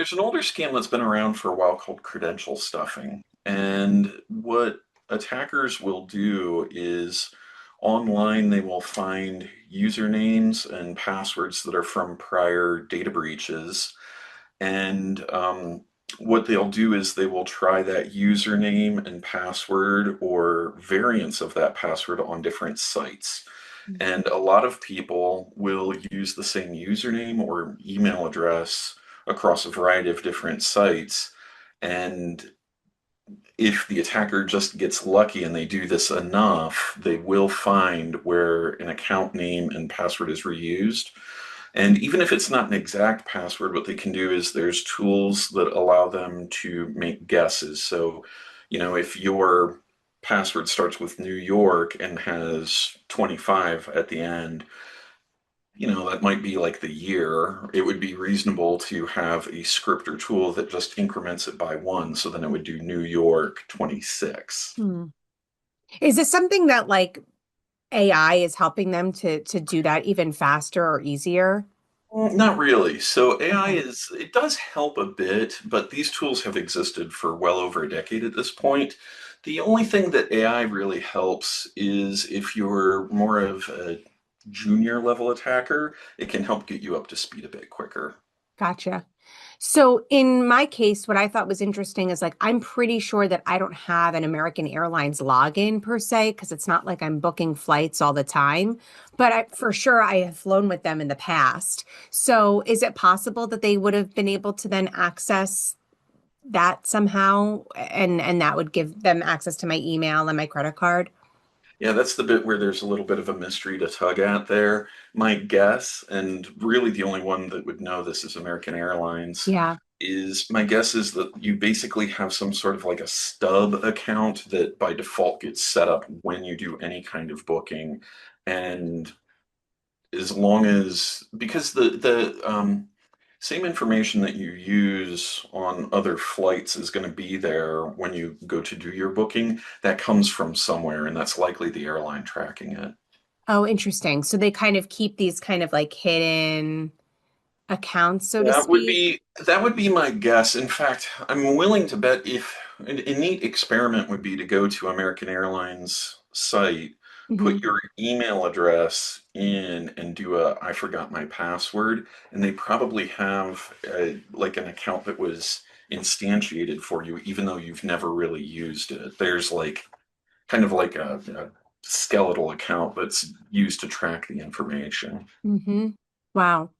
There's an older scam that's been around for a while called credential stuffing. And what attackers will do is online they will find usernames and passwords that are from prior data breaches. And what they'll do is they will try that username and password or variants of that password on different sites. And a lot of people will use the same username or email address across a variety of different sites. And if the attacker just gets lucky and they do this enough, they will find where an account name and password is reused. And even if it's not an exact password, what they can do is there's tools that allow them to make guesses. So, if your password starts with New York and has 25 at the end, that might be like the year. It would be reasonable to have a script or tool that just increments it by one. So then it would do New York 26. Hmm. Is this something that like AI is helping them to do that even faster or easier? Not really. So AI Okay. it does help a bit, but these tools have existed for well over a decade at this point. The only thing that AI really helps is if you're more of a junior level attacker, it can help get you up to speed a bit quicker. Gotcha. So in my case, what I thought was interesting is like I'm pretty sure that I don't have an American Airlines login per se, because it's not like I'm booking flights all the time. But for sure I have flown with them in the past. So is it possible that they would have been able to then access that somehow and that would give them access to my email and my credit card? Yeah, that's the bit where there's a little bit of a mystery to tug at there. My guess, and really the only one that would know this is American Airlines, Yeah. is my guess is that you basically have some sort of like a stub account that by default gets set up when you do any kind of booking. And as long as, because the same information that you use on other flights is going to be there when you go to do your booking. That comes from somewhere, and that's likely the airline tracking it. Oh, interesting. So they kind of keep these kind of like hidden accounts, so to speak. That would be my guess. In fact, I'm willing to bet if a neat experiment would be to go to American Airlines site, put Hmm. your email address in and do a I forgot my password, and they probably have like an account that was instantiated for you, even though you've never really used it. There's like kind of like a skeletal account that's used to track the information. Hmm. Wow.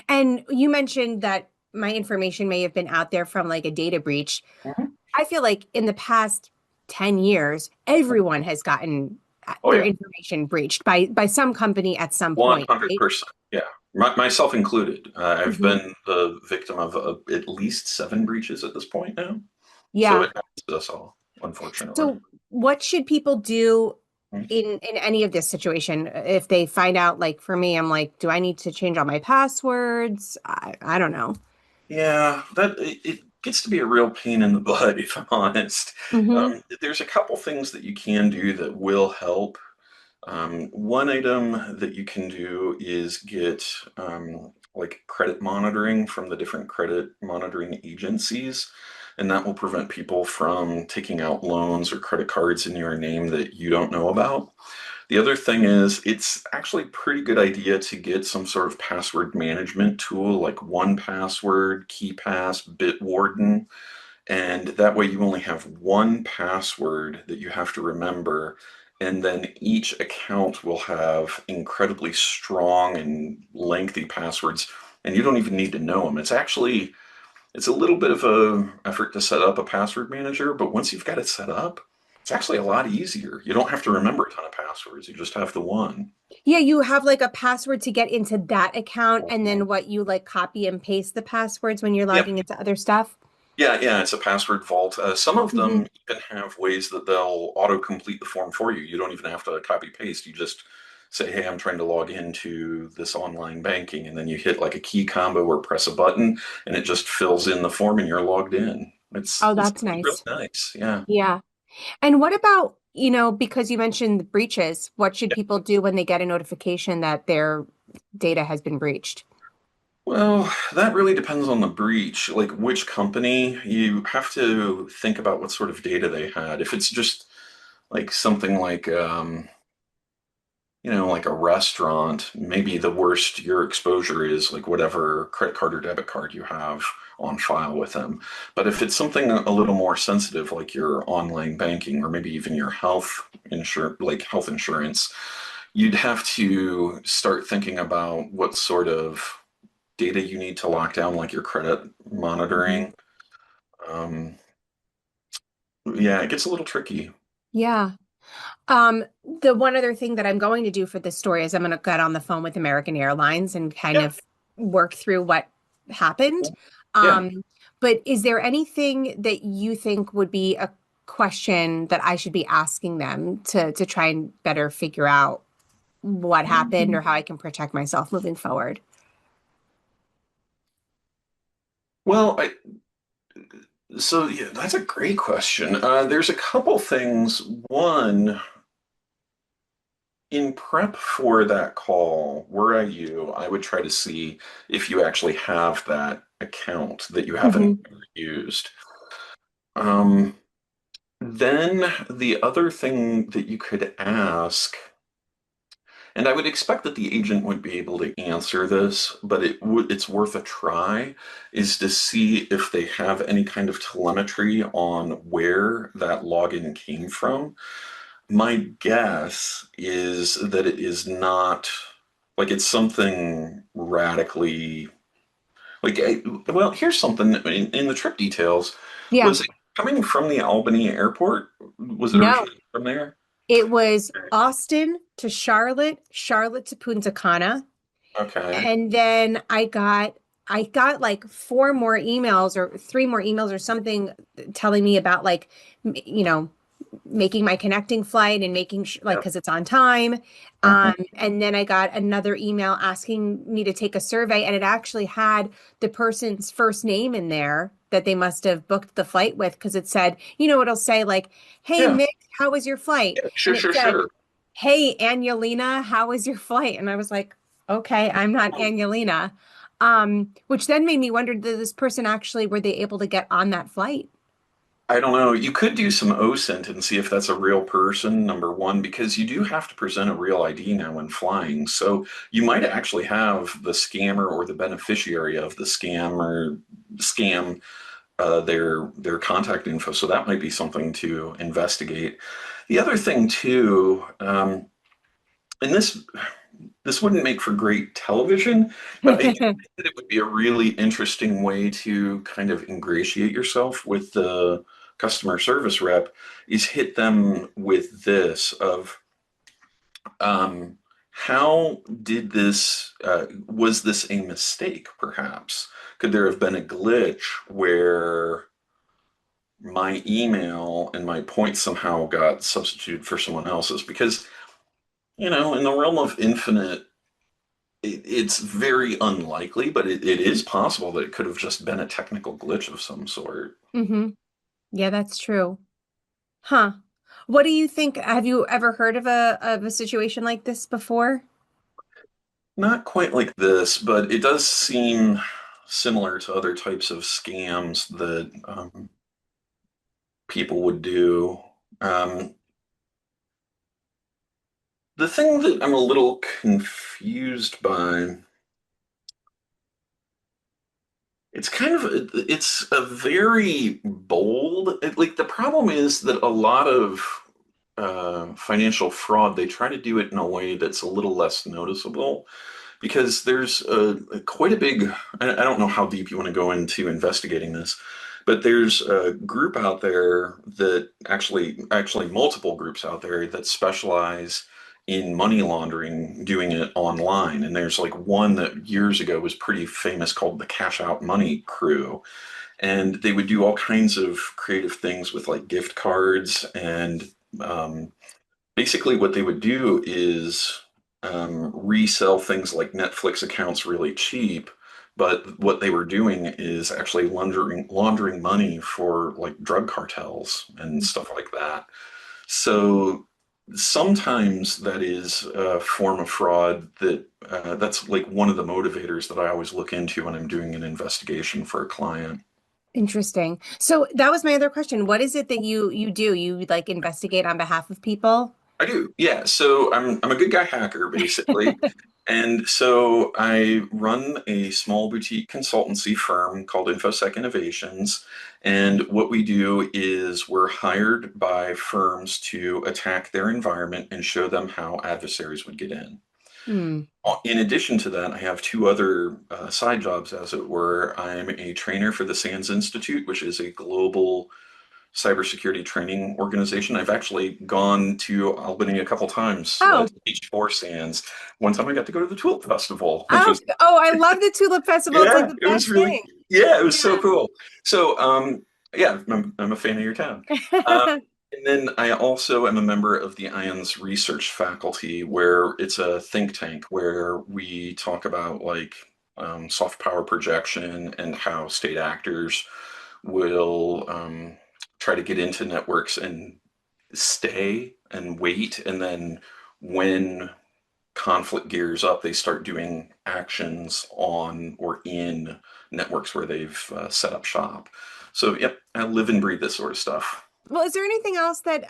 And you mentioned that my information may have been out there from like a data breach. Mhm. I feel like in the past 10 years, everyone has gotten Oh their yeah. information breached by some company at some point, right? 100%. Yeah. Myself included. I've Hmm. been the victim of at least seven breaches at this point now. So Yeah. it happens to us all, unfortunately. So what should people do Mhm. in any of this situation if they find out, like for me, I'm like, do I need to change all my passwords? I don't know. Yeah, it gets to be a real pain in the butt, if I'm honest. Hmm. There's a couple things that you can do that will help. One item that you can do is get like credit monitoring from the different credit monitoring agencies, and that will prevent people from taking out loans or credit cards in your name that you don't know about. The other thing is, it's actually a pretty good idea to get some sort of password management tool like 1Password, KeePass, Bitwarden, and that way you only have one password that you have to remember, and then each account will have incredibly strong and lengthy passwords, and you don't even need to know them. It's a little bit of a effort to set up a password manager, but once you've got it set up, it's actually a lot easier. You don't have to remember a ton of passwords. You just have the one. Yeah, you have like a password to get into that account, and then what you like copy and paste the passwords when you're Yep. logging into other stuff. Yeah, it's a password vault. Some of Hmm. them even have ways that they'll auto-complete the form for you. You don't even have to copy paste. You just say, "Hey, I'm trying to log into this online banking," and then you hit like a key combo or press a button, and it just fills in the form, and you're logged in. Oh, It's that's actually really nice. nice. Yeah. Yeah. And what about, because you mentioned the breaches, what should people do when they get a notification that their data has been breached? Well, that really depends on the breach. Like which company, you have to think about what sort of data they had. If it's just like something like like a restaurant, maybe the worst your exposure is like whatever credit card or debit card you have on file with them. But if it's something a little more sensitive, like your online banking or maybe even your health insurance, you'd have to start thinking about what sort of data you need to lock down, like your credit Mhm. monitoring. Um, yeah, it gets a little tricky. Yeah. The one other thing that I'm going to do for this story is I'm going to get on the phone with American Airlines and kind Yeah, of work through what happened. yeah. Um, but is there anything that you think would be a question that I should be asking them to try and better figure out what happened or how I can protect myself moving forward? Well, so yeah, that's a great question. There's a couple things. One, in prep for that call, were I you, I would try to see if you actually have that account that you haven't Hmm. used. Um, then the other thing that you could ask, and I would expect that the agent would be able to answer this, but it's worth a try, is to see if they have any kind of telemetry on where that login came from. My guess is that it is not like it's something radically like well, here's something in the trip details. Yeah. Was it coming from the Albany airport? Was it No, originally from there? it was Austin to Charlotte, Charlotte to Punta Cana. Okay. And then I got like four more emails or three more emails or something telling me about like making my connecting flight and making like Yep. because it's on time. Mhm. And then I got another email asking me to take a survey, and it actually had the person's first name in there that they must have booked the flight with because it said, it'll say like, "Hey Yeah. Mick, how was your flight?" Yeah. Sure, And it sure, said, sure. "Hey Angelina, how was your flight?" And I was like, "Okay, I'm not Angelina." Which then made me wonder, did this person actually were they able to get on that flight? I don't know. You could do some OSINT and see if that's a real person, number one, because you do have to present a real ID now when flying. So you might actually have the scammer or the beneficiary of the scam their contact info. So that might be something to investigate. The other thing too, and this wouldn't make for great television, but I do think that it would be a really interesting way to kind of ingratiate yourself with the customer service rep is hit them with this of how did was this a mistake perhaps? Could there have been a glitch where my email and my point somehow got substituted for someone else's? Because, in the realm of infinite, it's very unlikely, but it is possible that it could have just been a technical glitch of some sort. Hmm. Yeah, that's true. Huh. What do you think? Have you ever heard of a situation like this before? Not quite like this, but it does seem similar to other types of scams that people would do. Um, the thing that I'm a little confused by, it's a very bold, like the problem is that a lot of financial fraud, they try to do it in a way that's a little less noticeable because there's quite a big, I don't know how deep you want to go into investigating this, but there's a group out there that actually multiple groups out there that specialize in money laundering, doing it online. And there's like one that years ago was pretty famous called the Cash Out Money Crew. And they would do all kinds of creative things with like gift cards and um, basically what they would do is resell things like Netflix accounts really cheap. But what they were doing is actually laundering money for like drug cartels and stuff like that. So Sometimes that is a form of fraud that's like one of the motivators that I always look into when I'm doing an investigation for a client. Interesting. So that was my other question. What is it that you do? You like investigate on behalf of people? I do, yeah. So I'm a good guy hacker basically, and so I run a small boutique consultancy firm called InfoSec Innovations, and what we do is we're hired by firms to attack their environment and show them how adversaries would get in. Hmm. In addition to that, I have two other side jobs, as it were. I'm a trainer for the SANS Institute, which is a global cybersecurity training organization. I've actually gone to Albany a couple times Oh, to teach for SANS. One time I got to go to the Tulip Festival, which oh, was, oh, I love the Tulip Festival. It's like yeah, the it was best really, thing. yeah, it was so Yeah. cool. So, yeah, I'm a fan of your town. Um, and then I also am a member of the IONS research faculty, where it's a think tank where we talk about like soft power projection and how state actors will try to get into networks and stay and wait, and then when conflict gears up, they start doing actions on or in networks where they've set up shop. So, yep, I live and breathe this sort of stuff. Well, is there anything else that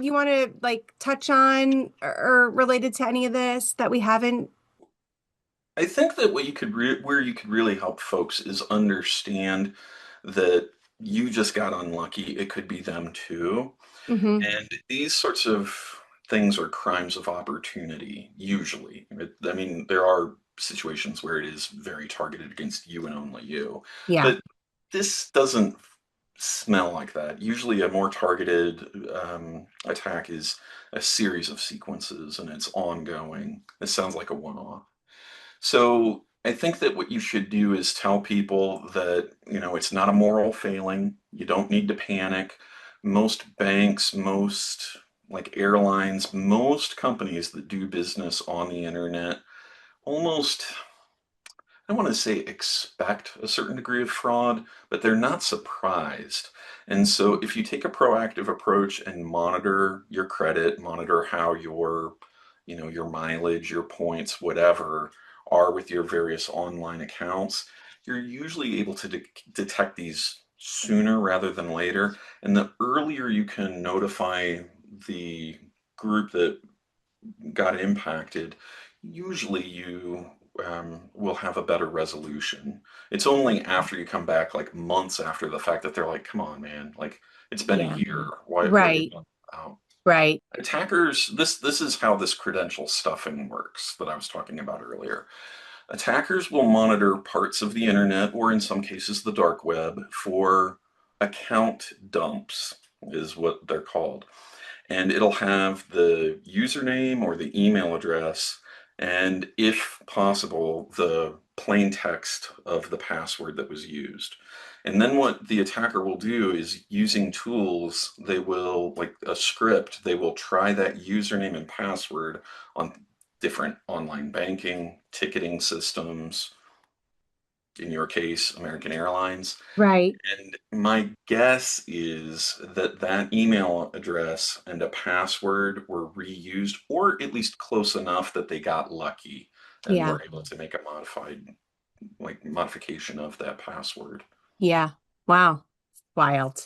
you want to like touch on or related to any of this that we haven't? I think that where you could really help folks is understand that you just got unlucky. It could be them too. Hmm. And these sorts of things are crimes of opportunity, usually. I mean, there are situations where it is very targeted against you and only you, Yeah. but this doesn't smell like that. Usually, a more targeted attack is a series of sequences and it's ongoing. This sounds like a one-off. So I think that what you should do is tell people that, it's not a moral failing. You don't need to panic. Most banks, most like airlines, most companies that do business on the internet almost, I don't want to say expect a certain degree of fraud, but they're not surprised. And so if you take a proactive approach and monitor your credit, monitor how your mileage, your points, whatever are with your various online accounts, you're usually able to detect these sooner rather than later. And the earlier you can notify the group that got impacted, usually you will have a better resolution. It's only after you come back, like months after the fact, that they're like, "Come on, man! Like it's been a Yeah. year. Why? What are we Right. doing about?" Right. Attackers. This is how this credential stuffing works that I was talking about earlier. Attackers will monitor parts of the internet, or in some cases, the dark web, for account dumps, is what they're called, and it'll have the username or the email address, and if possible, the plain text of the password that was used. And then what the attacker will do is, using tools, they will, like a script, they will try that username and password on different online banking, ticketing systems, in your case, American Airlines. Right. And my guess is that that email address and a password were reused, or at least close enough that they got lucky and Yeah. were able to make a modification of that password. Yeah. Wow. Wild.